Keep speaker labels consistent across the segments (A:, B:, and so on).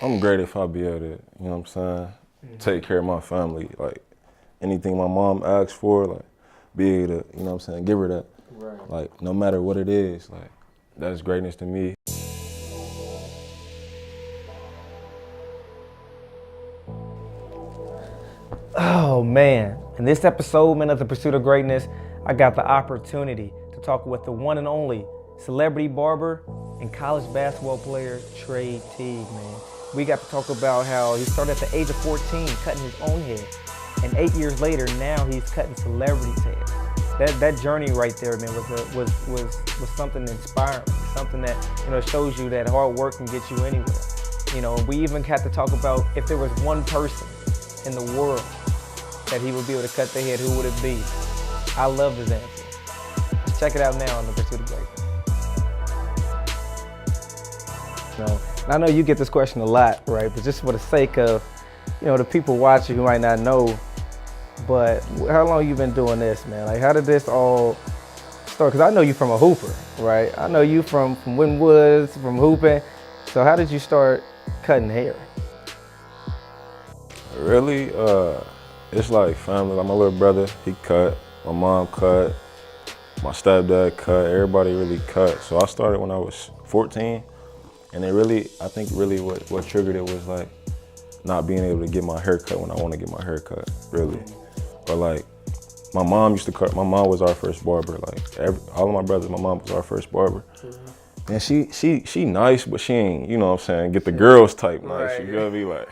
A: I'm great if I be able to, you know what I'm saying, take care of my family. Like, anything my mom asks for, like, be able to, you know what I'm saying, give her that.
B: Right.
A: Like, no matter what it is, like, that's greatness to me.
B: Oh man, in this episode, man, of The Pursuit of Greatness, I got the opportunity to talk with the one and only celebrity barber and college basketball player, Tre Teague, man. We got to talk about how he started at the age of 14 cutting his own hair, and 8 years later, now he's cutting celebrities' hair. That journey right there, man, was something inspiring, something that, shows you that hard work can get you anywhere. We even had to talk about if there was one person in the world that he would be able to cut their head, who would it be? I love his answer. Let's check it out now on The Pursuit of Greatness. And I know you get this question a lot, right? But just for the sake of, the people watching who might not know, but how long you been doing this, man? Like, how did this all start? Because I know you from a hooper, right? I know you from Wynwoods, from hooping. So how did you start cutting hair?
A: Really, it's like family. Like, my little brother, he cut, my mom cut, my stepdad cut, everybody really cut. So I started when I was 14, and I think what triggered it was like not being able to get my hair cut when I want to get my hair cut, really. But like, my mom used to cut, my mom was our first barber. Like, all of my brothers, my mom was our first barber. And she nice, but she ain't, you know what I'm saying, get the girls type nice, right. You feel me? Like,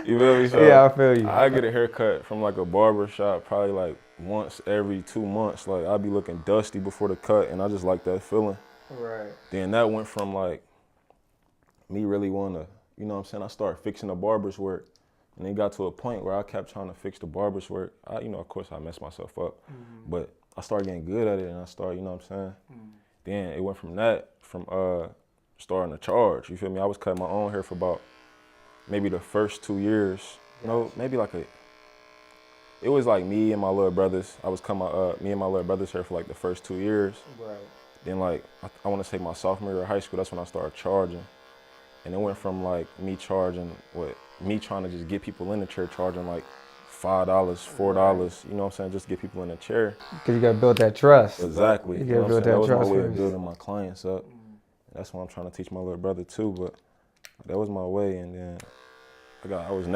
A: you feel me? So
B: yeah, I feel you.
A: I get a haircut from like a barber shop probably like once every 2 months. Like, I'd be looking dusty before the cut, and I just like that feeling.
B: Right.
A: Then that went from like me really wanting to, you know what I'm saying, I started fixing the barber's work. And it got to a point where I kept trying to fix the barber's work. Of course I messed myself up, but I started getting good at it, and I started, you know what I'm saying? Then it went from starting to charge, you feel me? I was cutting my own hair for about maybe the first 2 years. Maybe like it was like me and my little brothers. I was cutting me and my little brothers' hair for like the first 2 years.
B: Right.
A: Then like, I want to say my sophomore year of high school, that's when I started charging. And it went from like me trying to just get people in the chair, charging like $5, $4,
B: right.
A: You know what I'm saying, just to get people in the chair.
B: Because you got to build that trust.
A: Exactly.
B: You got to build that trust.
A: That was my way of building my clients up. That's what I'm trying to teach my little brother too, but that was my way. And then I was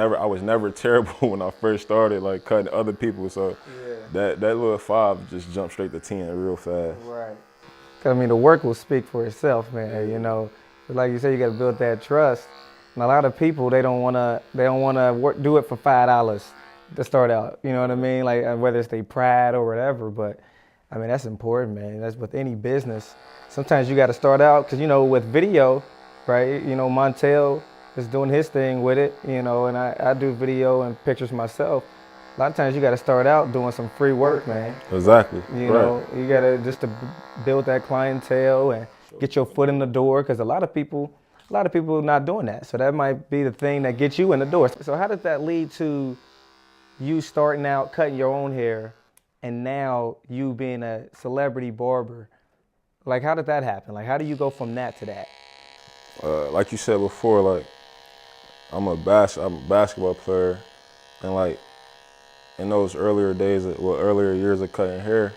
A: never terrible when I first started, like, cutting other people. So that little 5 just jumped straight to 10 real fast.
B: Right. Because the work will speak for itself, man. Like you said, you got to build that trust. And a lot of people, they don't want to do it for $5 to start out. You know what I mean? Like, whether it's their pride or whatever. But that's important, man. That's with any business. Sometimes you got to start out because, with video, right? Montel is doing his thing with it, and I do video and pictures myself. A lot of times you got to start out doing some free work, man.
A: Exactly.
B: You got to just to build that clientele and get your foot in the door, because a lot of people are not doing that. So that might be the thing that gets you in the door. So how did that lead to you starting out cutting your own hair and now you being a celebrity barber? Like, how did that happen? Like, how do you go from that to that?
A: Like you said before, like, I'm a basketball player, and like, in those earlier years of cutting hair,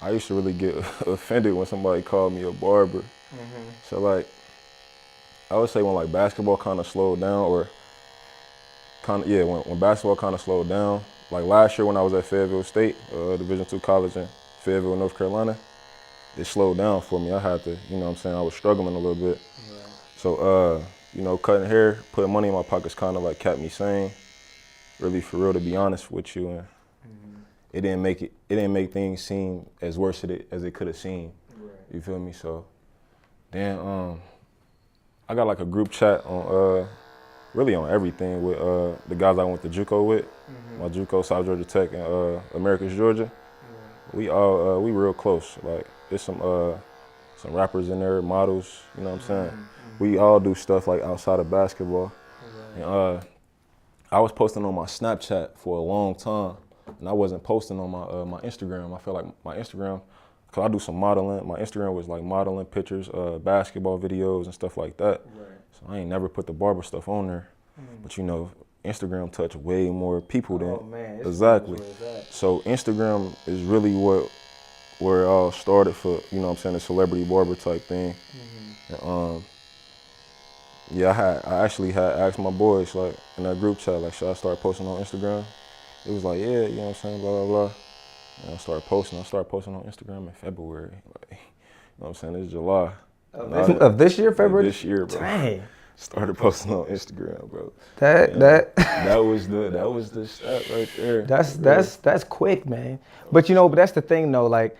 A: I used to really get offended when somebody called me a barber. So like, I would say when like basketball kind of slowed down, when basketball kind of slowed down, like last year when I was at Fayetteville State, Division II college in Fayetteville, North Carolina, it slowed down for me. I had to, you know what I'm saying, I was struggling a little bit. Right. So, cutting hair, putting money in my pockets kind of like kept me sane, really, for real, to be honest with you. And it didn't make things seem as worse as it could have seemed. Right. You feel me? So then I got like a group chat on really on everything with the guys I went to JUCO with, my JUCO, South Georgia Tech, and Americus, Georgia. We real close. Like, there's some rappers in there, models, you know what I'm saying? We all do stuff like outside of basketball. And I was posting on my Snapchat for a long time, and I wasn't posting on my Instagram. I feel like my Instagram, because I do some modeling, my Instagram was like modeling pictures, basketball videos and stuff like that. Right. So I ain't never put the barber stuff on there. But you know, Instagram touch way more people than
B: man,
A: exactly. So Instagram is really where it all started for, you know what I'm saying, the celebrity barber type thing. And, yeah, I actually had asked my boys, like, in that group chat, like, should I start posting on Instagram? It was like, yeah, you know what I'm saying, blah, blah, blah. And I started posting on Instagram in February. Like, you know what I'm saying, it's July.
B: Of this year, February?
A: This year, bro.
B: Dang.
A: Started posting on Instagram, bro.
B: That
A: was the step right there.
B: That's quick, man. But you know, but that's the thing though, like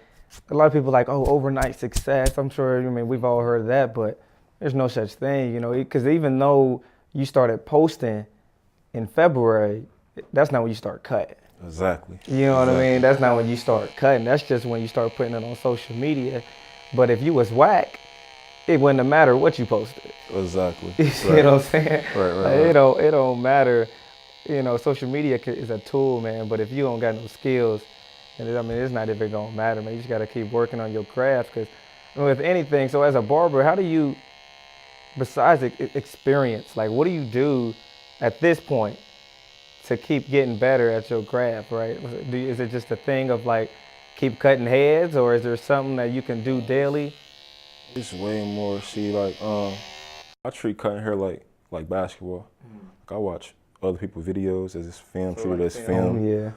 B: a lot of people like, oh, overnight success. I'm sure, I mean, we've all heard of that, but there's no such thing, you know, because even though you started posting in February, that's not when you start cutting.
A: Exactly.
B: You know what I mean? That's not when you start cutting. That's just when you start putting it on social media. But if you was whack, it wouldn't have mattered what you posted.
A: Exactly.
B: You see what I'm saying?
A: Right.
B: It don't matter. You know, social media is a tool, man. But if you don't got no skills, and I mean, it's not even gonna matter, man. You just gotta keep working on your craft. Because with anything, so as a barber, how do you, besides experience, like what do you do at this point to keep getting better at your craft, right? Is it just a thing of like keep cutting heads, or is there something that you can do daily?
A: It's way more. See, like, I treat cutting hair like basketball. Like I watch other people's videos as it's film, treat it as film.
B: Yeah.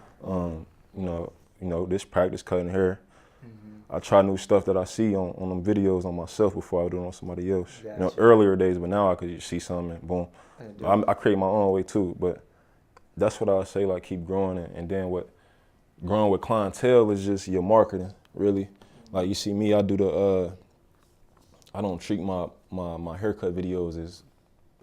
A: You know, this practice cutting hair. I try new stuff that I see on them videos on myself before I do it on somebody else.
B: Gotcha.
A: You know, earlier days, but now I could just see something and boom. I create my own way too, but that's what I would say, like keep growing and then growing with clientele is just your marketing, really. Like you see me, I do I don't treat my haircut videos as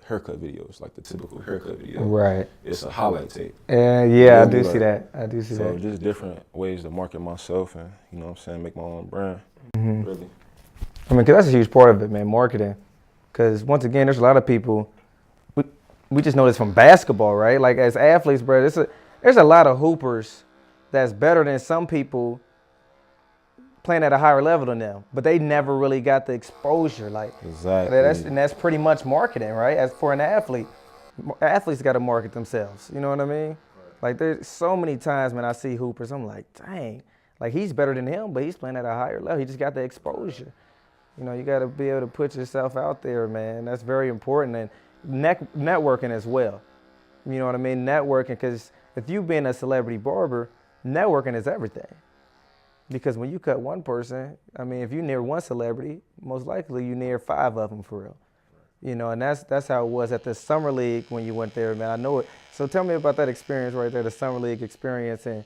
A: haircut videos, like the typical haircut video.
B: Right.
A: It's a highlight tape.
B: Yeah, I do see that. I do see that.
A: So just different ways to market myself and, you know what I'm saying, make my own brand, really.
B: I mean, 'cause that's a huge part of it, man, marketing. Because once again, there's a lot of people, we just know this from basketball, right? Like as athletes, bro, there's a lot of hoopers that's better than some people playing at a higher level than them, but they never really got the exposure. Like
A: exactly.
B: That's pretty much marketing, right? As for an athlete, athletes got to market themselves. You know what I mean? Like there's so many times, man, I see hoopers, I'm like, dang, like he's better than him, but he's playing at a higher level. He just got the exposure. You know, you got to be able to put yourself out there, man. That's very important, and networking as well. You know what I mean? Networking, because if you being a celebrity barber, networking is everything. Because when you cut one person, I mean, if you near one celebrity, most likely you near 5 of them for real. You know, and that's how it was at the Summer League when you went there, man. I know it. So tell me about that experience right there, the Summer League experience, and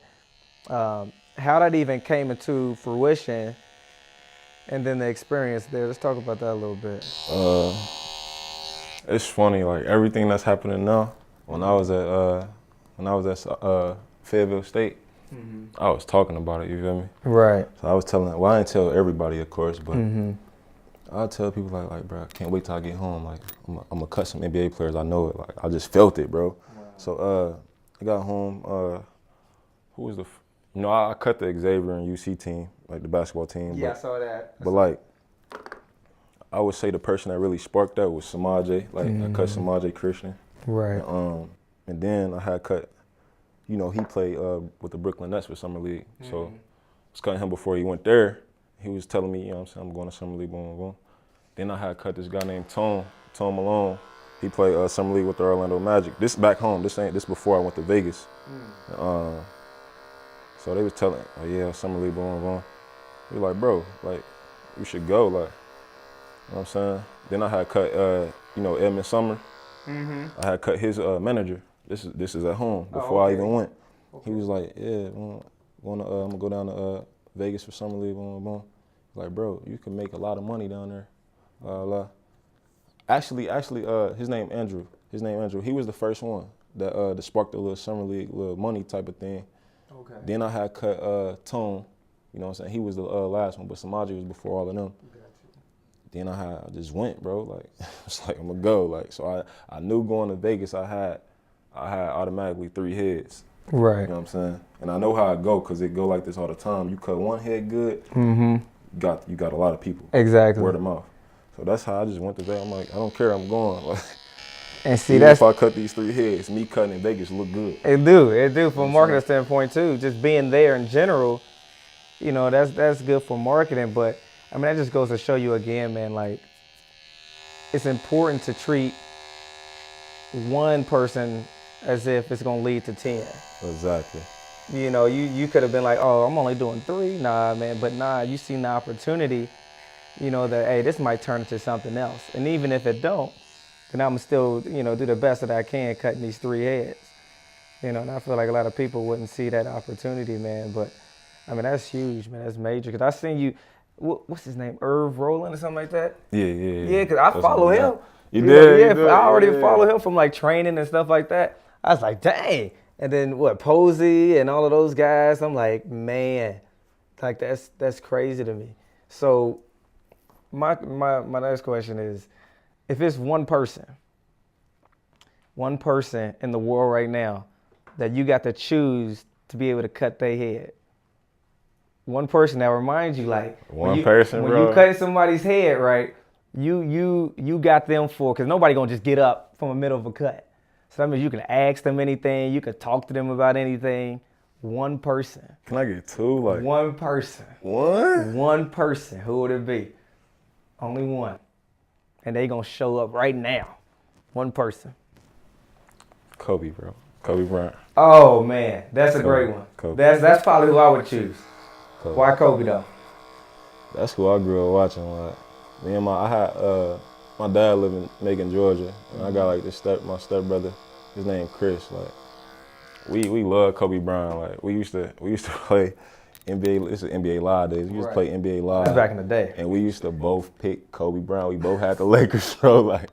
B: how that even came into fruition, and then the experience there. Let's talk about that a little bit.
A: It's funny, like everything that's happening now. When I was at Fayetteville State, I was talking about it, you feel me?
B: Right.
A: So I was telling, well, I didn't tell everybody, of course, but I'll tell people like, bro, I can't wait till I get home. Like, I'm gonna cut some NBA players. I know it. Like, I just felt it, bro. Wow. So I got home. Who was I cut the Xavier and UC team, like the basketball team.
B: Yeah, I saw that.
A: But like, I would say the person that really sparked that was Semaj. Like, I cut Semaj Christon.
B: Right.
A: And then I had cut. You know, he played with the Brooklyn Nets for Summer League. So I was cutting him before he went there. He was telling me, you know what I'm saying, I'm going to Summer League, boom, boom. Then I had cut this guy named Tom Malone. He played Summer League with the Orlando Magic. This back home, this before I went to Vegas. So they was telling, oh yeah, Summer League, boom, boom. We were like, bro, like, you should go, like, you know what I'm saying? Then I had cut, Edmund Summer. I had cut his manager. This is at home before I even went. He was like, yeah, I'm gonna go down to Vegas for Summer League, boom, boom. Like, bro, you can make a lot of money down there. Actually, his name Andrew. He was the first one that sparked the little Summer League, little money type of thing. Okay. Then I had cut Tone. You know what I'm saying? He was the last one, but Semaj was before all of them. Then I just went, bro. Like, it's like, I'm gonna go. Like, so I knew going to Vegas, I had automatically 3 heads.
B: Right.
A: You know what I'm saying? And I know how it go, because it go like this all the time. You cut one head good, you got a lot of people.
B: Exactly.
A: Word of mouth. So that's how I just went to Vegas. I'm like, I don't care, I'm going. Like,
B: And see,
A: even
B: that's
A: if I cut these 3 heads, me cutting in Vegas look good.
B: it do from a marketing standpoint too. Just being there in general, you know, that's good for marketing. But I mean, that just goes to show you again, man. Like, it's important to treat one person as if it's gonna lead to 10.
A: Exactly.
B: You know, you could have been like, oh, I'm only doing 3, nah, man. But nah, you seen the opportunity, you know, that hey, this might turn into something else. And even if it don't, then I'm still, you know, do the best that I can cutting these 3 heads. You know, and I feel like a lot of people wouldn't see that opportunity, man. But I mean, that's huge, man. That's major. Cause I seen you, what's his name, Irv Roland or something like that.
A: Yeah.
B: Yeah, cause I follow him.
A: You
B: know,
A: did?
B: yeah,
A: You did?
B: I already
A: Yeah.
B: follow him from like training and stuff like that. I was like, dang. And then what, Posey and all of those guys. I'm like, man, like that's crazy to me. So my next question is, if it's one person in the world right now that you got to choose to be able to cut their head. One person that reminds you, like when you cut somebody's head, right? You got them for, because nobody gonna just get up from the middle of a cut. So that means you can ask them anything, you can talk to them about anything. One person.
A: Can I get 2? Like
B: one person.
A: What?
B: One person. Who would it be? Only one. And they gonna show up right now. One person.
A: Kobe, bro. Kobe Bryant.
B: Oh man, that's a great one.
A: Kobe.
B: That's probably who I would choose.
A: Kobe.
B: Why Kobe though?
A: That's who I grew up watching. Like me and my dad lived in Macon, Georgia, and I got like my stepbrother. His name Chris. Like we love Kobe Bryant. Like we used to play NBA. This is NBA Live days. We used to play NBA Live.
B: That's back in the day.
A: And we used to both pick Kobe Bryant. We both had the Lakers, bro. Like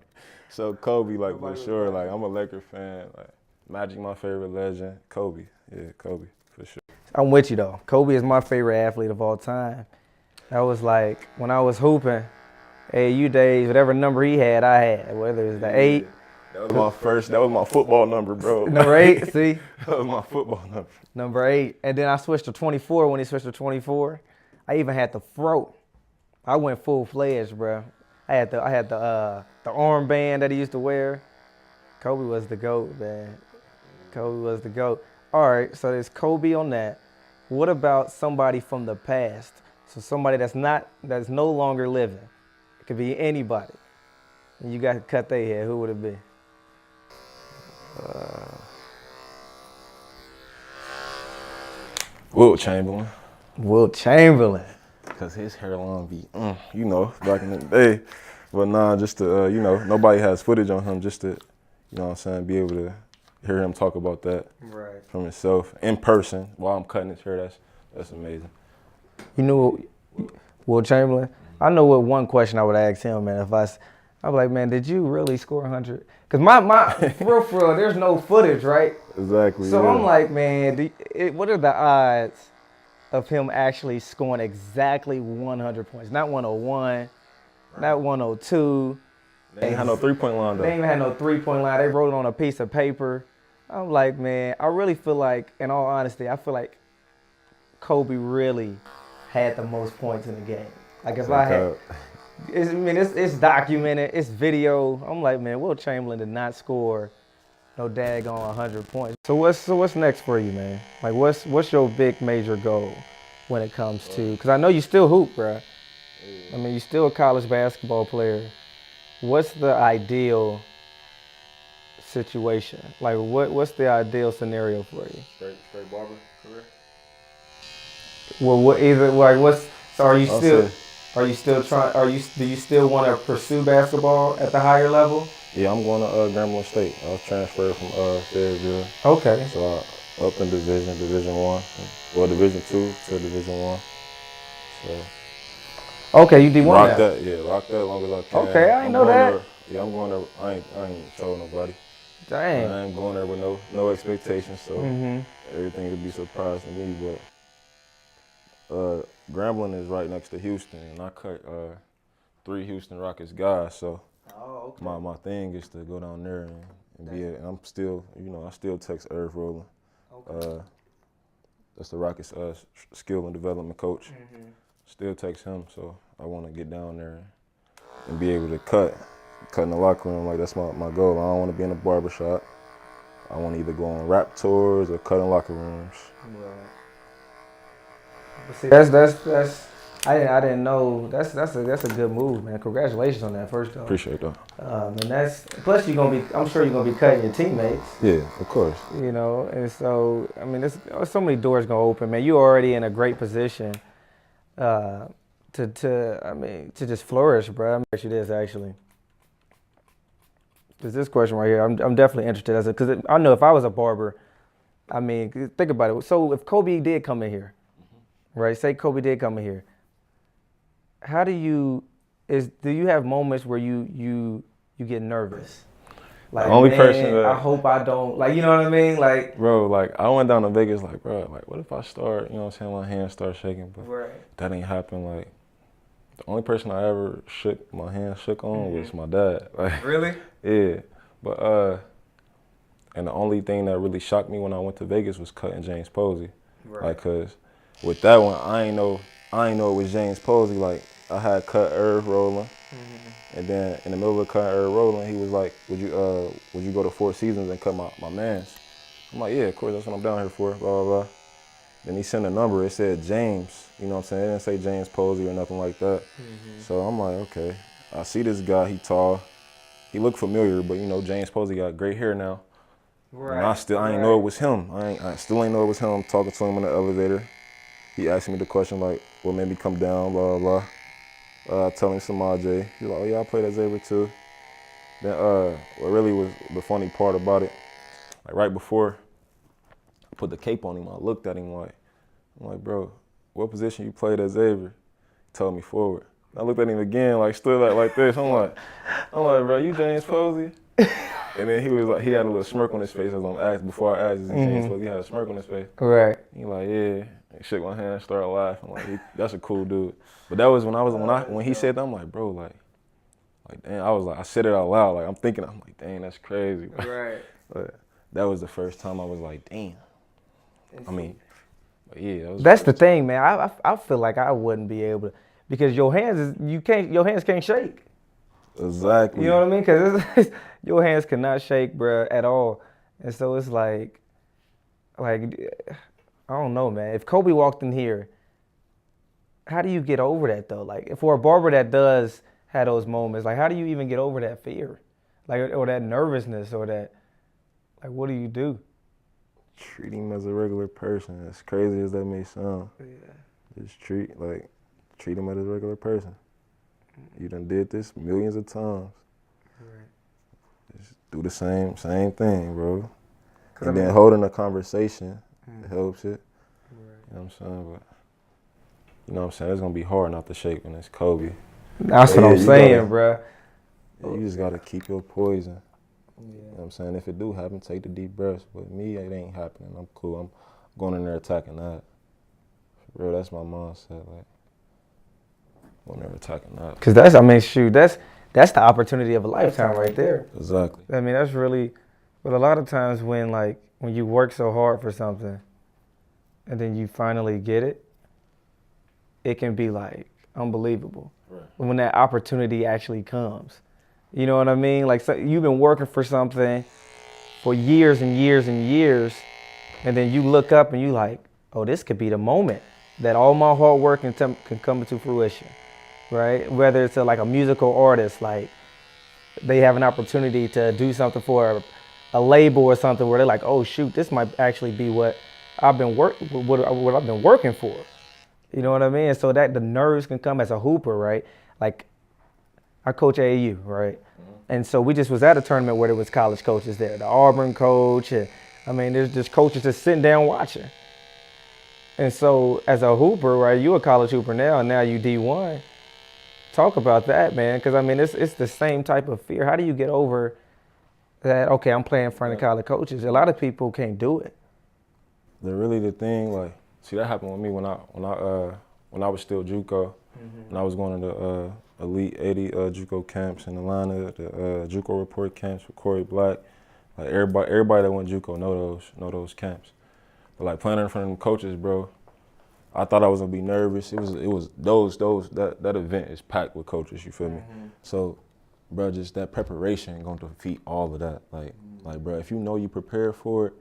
A: so Kobe, like for sure. Like I'm a Laker fan. Like Magic, my favorite legend. Kobe, yeah, Kobe for sure.
B: I'm with you though. Kobe is my favorite athlete of all time. That was like when I was hooping, AAU days, whatever number he had, I had. Whether it was the 8.
A: That was my football number, bro.
B: Number 8, see?
A: That was my football number.
B: Number 8. And then I switched to 24 when he switched to 24. I even had the throat. I went full-fledged, bro. I had the armband that he used to wear. Kobe was the GOAT, man. Kobe was the GOAT. All right, so there's Kobe on that. What about somebody from the past? So somebody that's no longer living. It could be anybody. And you got to cut their hair. Who would it be?
A: Wilt Chamberlain.
B: Wilt Chamberlain.
A: Because his hairline be, you know, back in the day. But nah, just to, you know, nobody has footage on him just to, you know what I'm saying, be able to hear him talk about that from himself in person while I'm cutting his hair. That's amazing.
B: You know, Wilt Chamberlain, I know what one question I would ask him, man, if I'd be like, man, did you really score 100? Because my for real, there's no footage, right?
A: Exactly.
B: So
A: yeah.
B: I'm like, man, what are the odds of him actually scoring exactly 100 points? Not 101, not 102.
A: They ain't had no three-point line, though.
B: They ain't even had no three-point line. They wrote it on a piece of paper. I'm like, man, I really feel like, in all honesty, I feel like Kobe really had the most points in the game. Like if I had, it's documented, it's video. I'm like, man, Wilt Chamberlain did not score no daggone 100 points. So what's next for you, man? Like what's your big major goal when it comes to? Because I know you still hoop, bro. I mean, you still a college basketball player. What's the ideal situation? Like what's the ideal scenario for you?
A: Straight barber career.
B: Well, do you still want to pursue basketball at the higher level?
A: Yeah, I'm going to Grambling State. I was transferred from Fayetteville.
B: Okay.
A: So I up in Division 1, well Division 2 to Division 1. So.
B: Okay, you D1
A: rock
B: now.
A: that, yeah, rock that as long as I can.
B: Okay, I ain't know that.
A: There, yeah, I'm going there. I ain't told nobody.
B: Dang.
A: I ain't going there with no expectations, so everything will be a surprise to me. But Grambling is right next to Houston, and I cut 3 Houston Rockets guys. So my thing is to go down there and be and I'm still, you know, I still text Irv Roland. That's the Rockets skill and development coach. Still text him, so I want to get down there and and be able to cut in the locker room. Like, that's my goal. I don't want to be in a barber shop. I want to either go on rap tours or cut in locker rooms.
B: Right. But see, that's I didn't know. That's a good move, man. Congratulations on that, first off.
A: Appreciate that.
B: And that's plus I'm sure you're gonna be cutting your teammates.
A: Yeah, of course.
B: You know, and so I mean, there's so many doors gonna open, man. You're already in a great position to just flourish, bro. I'm gonna ask you this actually. There's this question right here. I'm definitely interested because I know if I was a barber, I mean, think about it. So if Kobe did come in here, right? Say Kobe did come in here. How do you have moments where you get nervous? Like,
A: the only
B: man,
A: person that,
B: I hope I don't, like, you know what I mean? Like,
A: bro, like, I went down to Vegas, like, bro, like, what if I start, you know what I'm saying, my hands start shaking, but that ain't happen. Like, the only person I ever my hands shook on was my dad. Like,
B: really?
A: Yeah, but and the only thing that really shocked me when I went to Vegas was cutting James Posey.
B: Right.
A: Like, cause with that one, I ain't know it was James Posey. Like, I had cut Irv Roland, and then in the middle of cutting Irv Roland, he was like, "Would you go to Four Seasons and cut my mans?" I'm like, "Yeah, of course, that's what I'm down here for." Blah blah blah. Then he sent a number. It said James. You know what I'm saying? It didn't say James Posey or nothing like that. So I'm like, okay. I see this guy. He tall. He looked familiar, but you know, James Posey got great hair now. Right. And I ain't know it was him. I still ain't know it was him. Talking to him in the elevator. He asked me the question like, "What made me come down?" Blah blah blah. Telling Semaj. He's like, "Oh yeah, I played at Xavier too." Then what really was the funny part about it, like right before I put the cape on him, I looked at him I'm like, "Bro, what position you played at Xavier?" He told me forward. I looked at him again, like stood up like this. I'm like, "Bro, you James Posey?" And then he was like, he had a little smirk on his face as I'm asked before I asked, "Is he James Posey?" He had a smirk on his face.
B: Right.
A: He like, "Yeah." He shook my hand, started laughing. Like, that's a cool dude. But that was when he said that, I'm like, bro, like damn. I said it out loud. Like, I'm like, dang, that's crazy.
B: Right.
A: But that was the first time I was like, damn. I mean, but yeah.
B: That's the thing, man. I feel like I wouldn't be able to, because your hands can't shake.
A: Exactly.
B: You know what I mean? Because your hands cannot shake, bro, at all. And so it's like, I don't know, man. If Kobe walked in here, how do you get over that, though? Like, for a barber that does have those moments, like, how do you even get over that fear? Like, or that nervousness, or that, like, what do you do?
A: Treat him as a regular person. As crazy as that may sound. Yeah. Just treat him as a regular person. You done did this millions of times. Right. Just do the same thing, bro. And then holding a conversation helps it. Right. You know what I'm saying? But you know what I'm saying? It's gonna be hard not to shake when it's Kobe.
B: That's what I'm saying, bro.
A: Yeah, you just gotta keep your poison. Yeah. You know what I'm saying? If it do happen, take the deep breaths. But me, it ain't happening. I'm cool. I'm going in there attacking that. For real, that's my mindset. Like, going there attacking that.
B: Cause that's the opportunity of a lifetime right there.
A: Exactly.
B: I mean, that's really, but a lot of times when you work so hard for something, and then you finally get it, it can be like unbelievable. Right. When that opportunity actually comes. You know what I mean? Like, so you've been working for something for years and years and years, and then you look up and you like, oh, this could be the moment that all my hard work can come into fruition, right? Whether it's like a musical artist, like they have an opportunity to do something for a label or something where they're like, oh shoot, this might actually be what I've been working for. You know what I mean? So that the nerves can come as a hooper, right? Like, I coach AAU, right? And so we just was at a tournament where there was college coaches there, the Auburn coach, and I mean, there's just coaches just sitting down watching. And so as a hooper, right, you a college hooper now, and now you D1. Talk about that, man, because I mean, it's the same type of fear. How do you get over that? Okay, I'm playing in front of college coaches. A lot of people can't do it.
A: Really the thing, like, see, that happened with me when I was still JUCO, when I was going to the Elite 80 JUCO camps in Atlanta, the JUCO report camps with Corey Black. Like, everybody that went JUCO know those camps. But like, playing in front of them coaches, bro, I thought I was gonna be nervous. It was that event is packed with coaches. You feel me? So, bro, just that preparation gonna defeat all of that. Like, bro, if you know you prepared for it,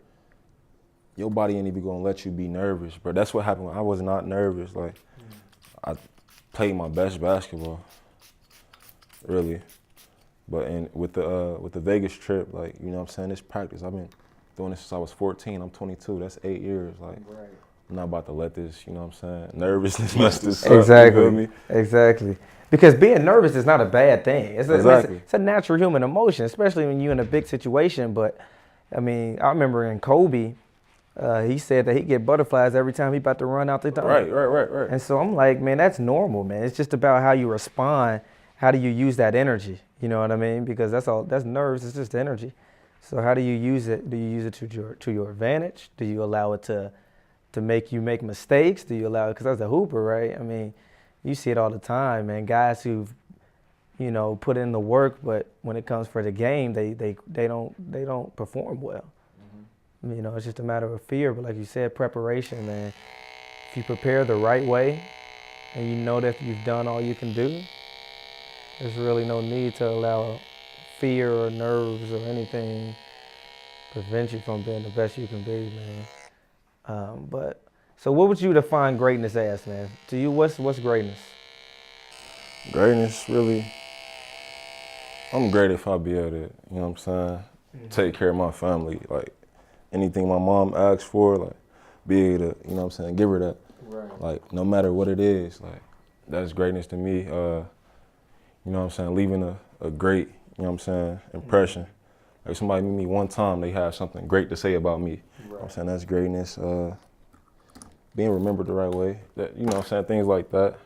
A: your body ain't even gonna let you be nervous, bro. That's what happened when I was not nervous. Like, I played my best basketball, really. But with the Vegas trip, like, you know what I'm saying, this practice, I've been doing this since I was 14. I'm 22. That's 8 years. Like, I'm not about to let this, you know what I'm saying, nervousness mess this up.
B: Exactly.
A: You feel me?
B: Exactly. Because being nervous is not a bad thing. It's a natural human emotion, especially when you're in a big situation. But, I mean, I remember in Kobe, he said that he get butterflies every time he about to run out the dunk.
A: Right.
B: And so I'm like, man, that's normal, man. It's just about how you respond. How do you use that energy? You know what I mean? Because that's nerves. It's just energy. So how do you use it? Do you use it to your advantage? Do you allow it to make you make mistakes? Do you allow it? Because as a hooper, right? I mean, you see it all the time, man. Guys who've, you know, put in the work, but when it comes for the game, they don't perform well. You know, it's just a matter of fear. But like you said, preparation, man. If you prepare the right way, and you know that you've done all you can do, there's really no need to allow fear or nerves or anything prevent you from being the best you can be, man. But so, what would you define greatness as, man? To you, what's greatness?
A: Greatness, really, I'm great if I be able to, you know what I'm saying, take care of my family. Like, anything my mom asks for, like, be able to, you know what I'm saying, give her that.
B: Right.
A: Like, no matter what it is, like, that's greatness to me. You know what I'm saying, leaving a great, you know what I'm saying, impression. Like, somebody meet me one time, they have something great to say about me. Right. You know what I'm saying, that's greatness. Being remembered the right way, that, you know what I'm saying, things like that.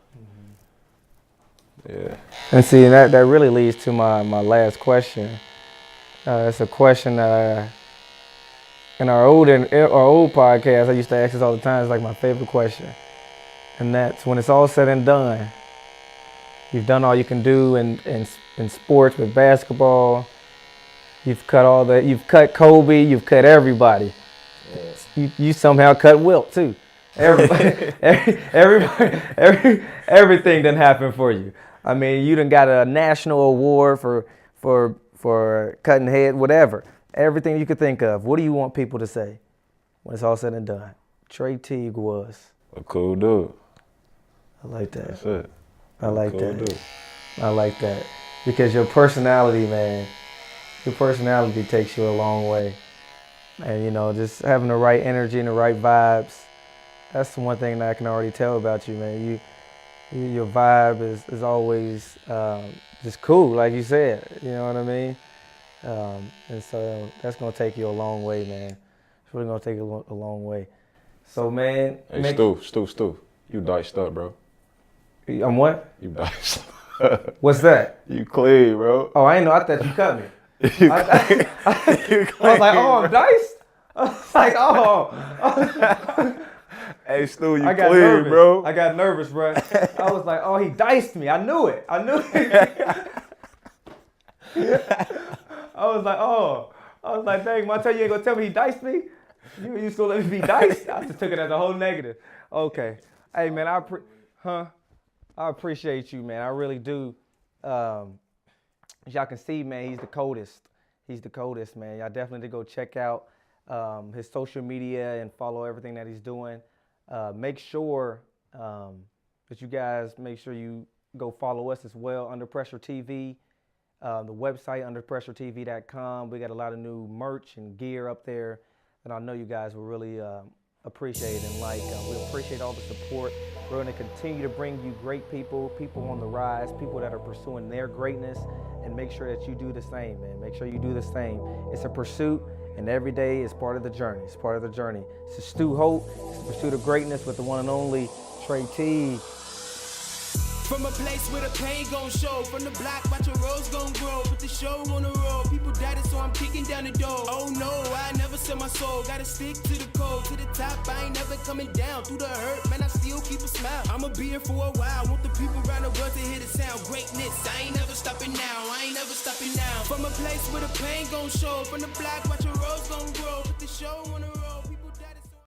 A: Yeah.
B: And see, that really leads to my last question. It's a question that in our old podcast, I used to ask this all the time. It's like my favorite question. And that's, when it's all said and done, you've done all you can do in sports with basketball. You've cut Kobe, you've cut everybody. Yes. You somehow cut Wilt too. Everybody, everything done happened for you. I mean, you done got a national award for cutting head, whatever. Everything you could think of. What do you want people to say when it's all said and done? Tre Teague was
A: a cool dude.
B: I like that.
A: That's it.
B: I like
A: cool
B: that.
A: Dude.
B: I like that. Because your personality, man, your personality takes you a long way. And, you know, just having the right energy and the right vibes, that's the one thing that I can already tell about you, man. Your vibe is always just cool, like you said. You know what I mean? And so that's going to take you a long way, man. It's really going to take you a long way. So, man.
A: Hey, Stu, you diced up, bro.
B: I'm what?
A: You diced.
B: What's that?
A: You clean, bro.
B: Oh, I ain't know. I thought you cut me.
A: You clean.
B: I was like, oh, I'm diced? I was like, oh.
A: Hey, Stu, you
B: I got
A: clean,
B: nervous.
A: bro.
B: I got nervous, bro. I was like, oh, he diced me. I knew it. I was like, dang, Montel, you ain't gonna tell me he diced me? You just gonna let me be diced? I just took it as a whole negative. Okay. Hey, man, I appreciate you, man. I really do. As y'all can see, man, he's the coldest. He's the coldest, man. Y'all definitely need to go check out his social media and follow everything that he's doing. Make sure that you guys make sure you go follow us as well, Under Pressure TV. The website, underpressuretv.com. We got a lot of new merch and gear up there that I know you guys will really appreciate and like. We appreciate all the support. We're going to continue to bring you great people on the rise, people that are pursuing their greatness, and make sure that you do the same, man. Make sure you do the same. It's a pursuit, and every day is part of the journey. It's part of the journey. It's Stu Holt. It's the pursuit of greatness with the one and only Tre Teague.
C: From a place where the pain gon' show, from the block, watch your rose gon' grow. Put the show on the road, people doubted, so I'm kicking down the door. Oh no, I never sell my soul, gotta stick to the code. To the top, I ain't never coming down. Through the hurt, man, I still keep a smile. I'ma be here for a while, want the people around the world to hear the sound. Greatness, I ain't never stopping now, I ain't never stopping now. From a place where the pain gon' show, from the block, watch your rose gon' grow. Put the show on the road.